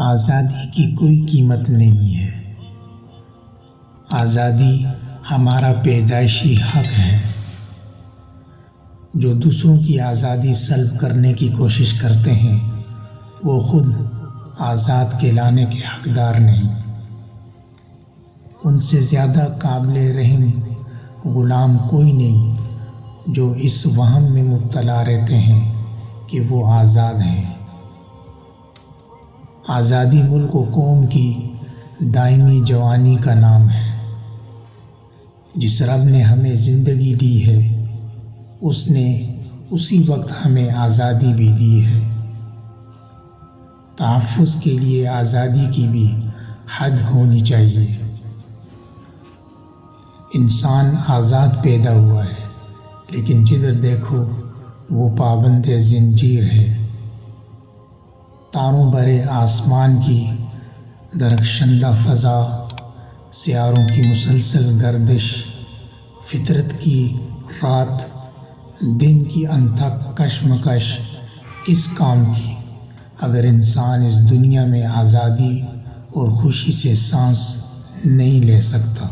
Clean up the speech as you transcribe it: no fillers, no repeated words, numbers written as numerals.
آزادی کی کوئی قیمت نہیں ہے۔ آزادی ہمارا پیدائشی حق ہے۔ جو دوسروں کی آزادی سلب کرنے کی کوشش کرتے ہیں وہ خود آزاد کہلانے کے حقدار نہیں۔ ان سے زیادہ قابل رحم غلام کوئی نہیں جو اس وہم میں مبتلا رہتے ہیں کہ وہ آزاد ہیں۔ آزادی ملک و قوم کی دائمی جوانی کا نام ہے۔ جس رب نے ہمیں زندگی دی ہے اس نے اسی وقت ہمیں آزادی بھی دی ہے۔ تحفظ کے لیے آزادی کی بھی حد ہونی چاہیے۔ انسان آزاد پیدا ہوا ہے لیکن جدھر دیکھو وہ پابند زنجیر ہے۔ تاروں بھرے آسمان کی درخشندہ فضا، سیاروں کی مسلسل گردش، فطرت کی رات دن کی انتھک کشمکش کس کام کی اگر انسان اس دنیا میں آزادی اور خوشی سے سانس نہیں لے سکتا۔